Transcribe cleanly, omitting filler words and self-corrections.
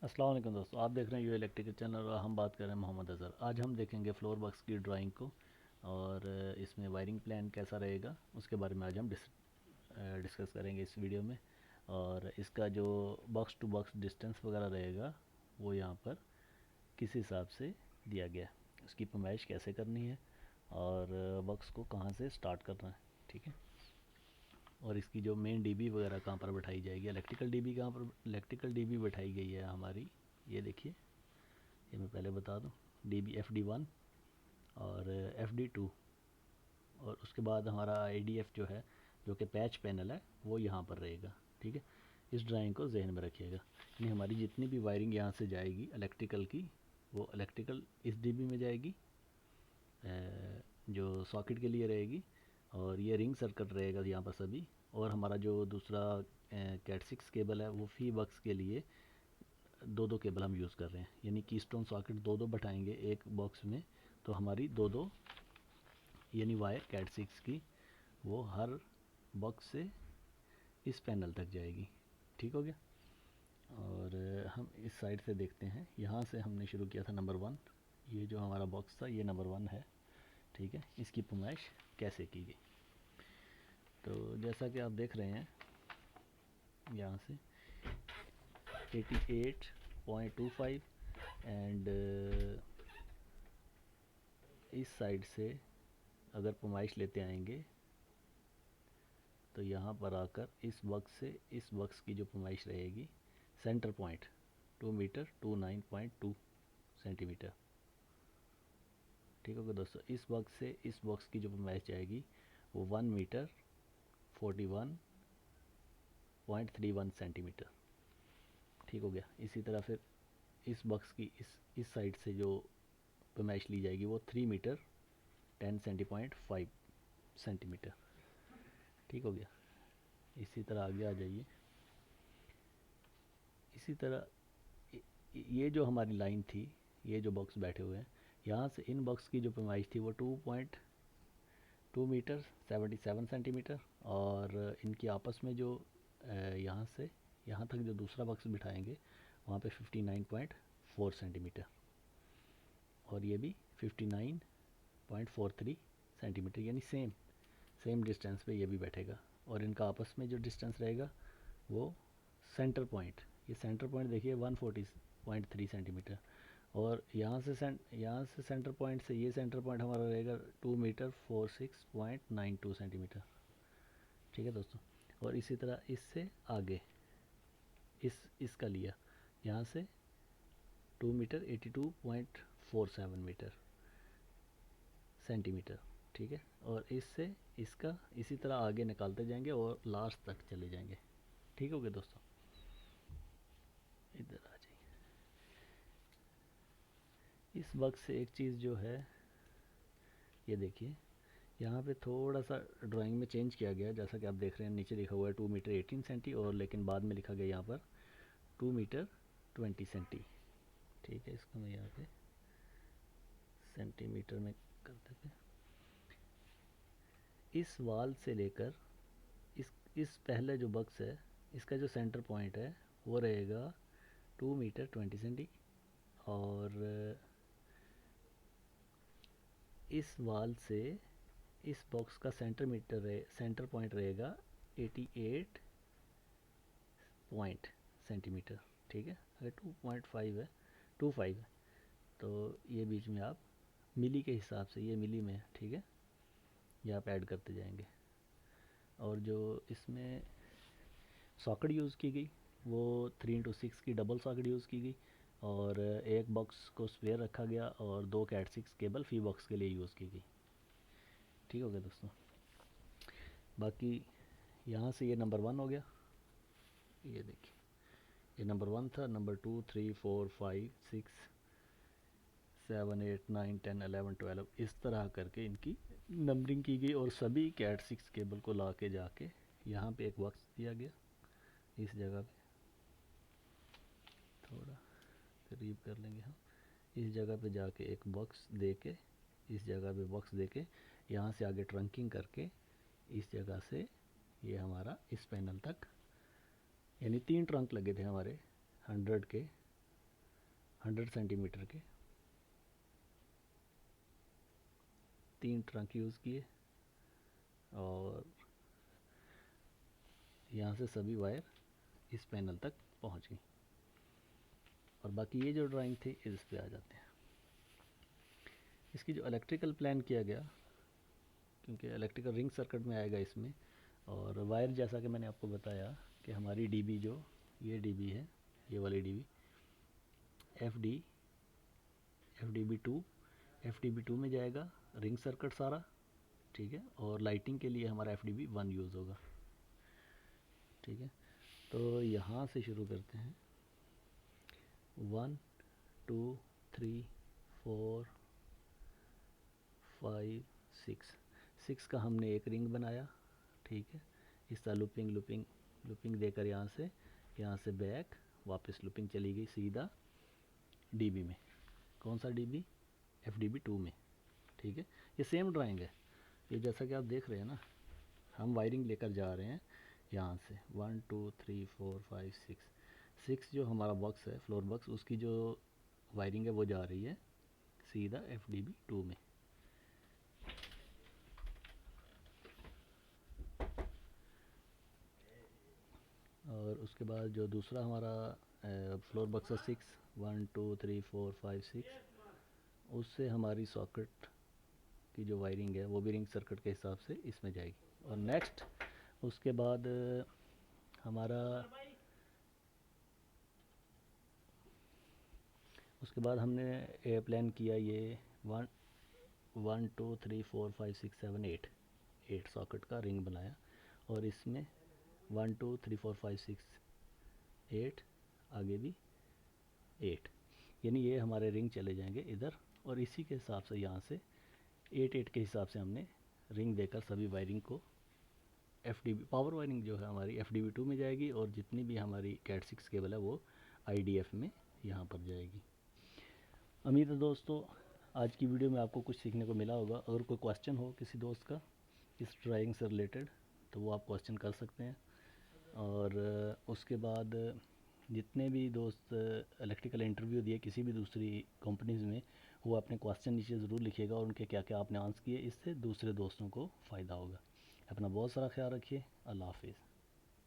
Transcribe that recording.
अस्सलाम वालेकुम दोस्तों, आप देख रहे हैं यू इलेक्ट्रिकल चैनल और हम बात कर रहे हैं मोहम्मद अज़हर। आज हम देखेंगे फ्लोर बॉक्स की ड्राइंग को और इसमें वायरिंग प्लान कैसा रहेगा उसके बारे में आज हम डिस्कस करेंगे इस वीडियो में। और इसका जो बॉक्स टू बॉक्स डिस्टेंस वगैरह रहेगा वो यहाँ पर किस हिसाब से दिया गया है, उसकी पैमाइश कैसे करनी है और बॉक्स को कहाँ से स्टार्ट करना है। ठीक है। और इसकी जो मेन डीबी वगैरह कहाँ पर बैठाई जाएगी, इलेक्ट्रिकल डीबी कहाँ पर इलेक्ट्रिकल डीबी बैठाई गई है हमारी, ये देखिए। ये मैं पहले बता दूं, DB FD1 और FD2। और उसके बाद हमारा IDF जो है, जो कि पैच पैनल है, वो यहाँ पर रहेगा। ठीक है। इस ड्राइंग को जहन में रखिएगा। यानी हमारी जितनी भी वायरिंग यहाँ से जाएगी इलेक्ट्रिकल की, वो इलेक्ट्रिकल इस DB में जाएगी जो सॉकेट के लिए रहेगी। और ये रिंग सर्किट रहेगा यहाँ पर सभी। और हमारा जो दूसरा कैट 6 केबल है, वो फी बक्स के लिए दो दो केबल हम यूज़ कर रहे हैं। यानी की स्टोन सॉकेट दो दो बैठाएंगे एक बॉक्स में, तो हमारी दो दो यानी वायर कैट 6 की वो हर बॉक्स से इस पैनल तक जाएगी। ठीक हो गया। और हम इस साइड से देखते हैं, यहाँ से हमने शुरू किया था नंबर 1। ये जो हमारा बॉक्स था ये नंबर 1 है। ठीक है। इसकी पैमाइश कैसे की गई, तो जैसा कि आप देख रहे हैं यहाँ से 88.25 एंड इस साइड से अगर पैमाइश लेते आएंगे तो यहाँ पर आकर इस बक्स से इस बक्स की जो पैमाइश रहेगी, सेंटर पॉइंट 2 मीटर 29.2 सेंटीमीटर। ठीक होगा दोस्तों। इस बक्स से इस बक्स की जो पैमाइश जाएगी वो 1 मीटर 41.31 सेंटीमीटर। ठीक हो गया। इसी तरह फिर इस बक्स की इस साइड से जो पैमाइश ली जाएगी वो 3 मीटर 10.5 सेंटीमीटर। ठीक हो गया। इसी तरह आगे आ जाइए। इसी तरह ये जो हमारी लाइन थी, ये जो बॉक्स बैठे हुए हैं, यहाँ से इन बॉक्स की जो पैमाइश थी वो 2.2 मीटर 77 सेंटीमीटर। और इनकी आपस में जो यहाँ से यहाँ तक जो दूसरा बॉक्स बिठाएंगे वहाँ पे 59.4 सेंटीमीटर। और ये भी 59.43 सेंटीमीटर, यानी सेम सेम डिस्टेंस पे ये भी बैठेगा। और इनका आपस में जो डिस्टेंस रहेगा वो सेंटर पॉइंट, ये सेंटर पॉइंट देखिए 140.3 सेंटीमीटर। और यहाँ से सेंटर पॉइंट से ये सेंटर पॉइंट हमारा रहेगा 2 मीटर 46.92 सेंटीमीटर। ठीक है दोस्तों। और इसी तरह इससे आगे इसका लिया यहाँ से 2 मीटर 82.47 मीटर सेंटीमीटर। ठीक है। और इससे इसका इसी तरह आगे निकालते जाएंगे और लास्ट तक चले जाएंगे। ठीक हो गया दोस्तों। इधर आ जाइए। इस वक्त से एक चीज़ जो है, ये देखिए, यहाँ पे थोड़ा सा ड्राइंग में चेंज किया गया। जैसा कि आप देख रहे हैं नीचे लिखा हुआ है 2 मीटर 18 सेंटी, और लेकिन बाद में लिखा गया यहाँ पर 2 मीटर 20 सेंटी। ठीक है। इसको मैं यहाँ पे सेंटीमीटर में कर देते हैं। इस वाल से लेकर इस पहले जो बक्स है, इसका जो सेंटर पॉइंट है वो रहेगा 2 मीटर 20 सेंटी। और इस वाल से इस बॉक्स का सेंटर पॉइंट रहेगा 88 पॉइंट सेंटीमीटर। ठीक है। अगर 2.5 है, 25 है, तो ये बीच में आप मिली के हिसाब से, ये मिली में है। ठीक है। ये आप ऐड करते जाएंगे। और जो इसमें सॉकेट यूज़ की गई वो 3x6 की डबल सॉकेट यूज़ की गई। और एक बॉक्स को स्पेयर रखा गया और दो कैट 6 केबल फी बॉक्स के लिए यूज़ की गई। ठीक हो गया दोस्तों। बाकी यहाँ से ये नंबर 1 हो गया। ये देखिए, ये नंबर 1 था। नंबर 2 3 4 5 6 7 8 9 10 11 12 इस तरह करके इनकी नंबरिंग की गई। और सभी कैट 6 केबल को ला के जाके यहाँ पे एक बॉक्स दिया गया। इस जगह पे थोड़ा करीब कर लेंगे हम। इस जगह पे जाके एक बॉक्स दे के, इस जगह पे बॉक्स दे के, यहाँ से आगे ट्रंकिंग करके इस जगह से ये हमारा इस पैनल तक, यानी 3 ट्रंक लगे थे हमारे 100 के 100 सेंटीमीटर के 3 ट्रंक यूज़ किए और यहाँ से सभी वायर इस पैनल तक पहुँच गई। और बाकी ये जो ड्राइंग थी इस पे आ जाते हैं। इसकी जो इलेक्ट्रिकल प्लान किया गया, क्योंकि इलेक्ट्रिकल रिंग सर्किट में आएगा इसमें, और वायर जैसा कि मैंने आपको बताया कि हमारी डीबी जो ये डीबी है, ये वाली DB F D B two में जाएगा रिंग सर्किट सारा, ठीक है। और लाइटिंग के लिए हमारा FDB1 यूज़ होगा, ठीक है। तो यहाँ से शुरू करते हैं। 1 2 3 4 5 6 का हमने एक रिंग बनाया, ठीक है। इस तरह लूपिंग देकर यहाँ से बैक वापस लूपिंग चली गई सीधा डीबी में। कौन सा डीबी? FDB2 में, ठीक है। ये सेम ड्राइंग है, ये जैसा कि आप देख रहे हैं ना, हम वायरिंग लेकर जा रहे हैं यहाँ से 1 2 3 4 5 6 जो हमारा बॉक्स है, फ्लोर बॉक्स, उसकी जो वायरिंग है वो जा रही है सीधा FDB2 में। और उसके बाद जो दूसरा हमारा फ्लोर बॉक्स है 1 2 3 4 5 6, उससे हमारी सॉकेट की जो वायरिंग है वो भी रिंग सर्किट के हिसाब से इसमें जाएगी। और नेक्स्ट उसके बाद हमने प्लान किया ये 1 2 3 4 5 6 7 8 सॉकेट का रिंग बनाया। और इसमें 1 2 3 4 5 6 8 आगे भी 8, यानी ये हमारे रिंग चले जाएंगे इधर। और इसी के हिसाब से यहाँ से 8 के हिसाब से हमने रिंग देकर सभी वायरिंग को पावर वायरिंग जो है हमारी FDB2 में जाएगी, और जितनी भी हमारी CAT6 केबल है वो IDF में यहाँ पर जाएगी। उम्मीद है दोस्तों आज की वीडियो में आपको कुछ सीखने को मिला होगा। अगर कोई क्वेश्चन हो किसी दोस्त का इस ड्राइंग से रिलेटेड तो वो आप क्वेश्चन कर सकते हैं। और उसके बाद जितने भी दोस्त इलेक्ट्रिकल इंटरव्यू दिए किसी भी दूसरी कंपनीज़ में, वो अपने क्वेश्चन नीचे ज़रूर लिखिएगा और उनके क्या क्या आपने आंसर किए, इससे दूसरे दोस्तों को फ़ायदा होगा। अपना बहुत सारा ख्याल रखिए। अल्लाह हाफिज़।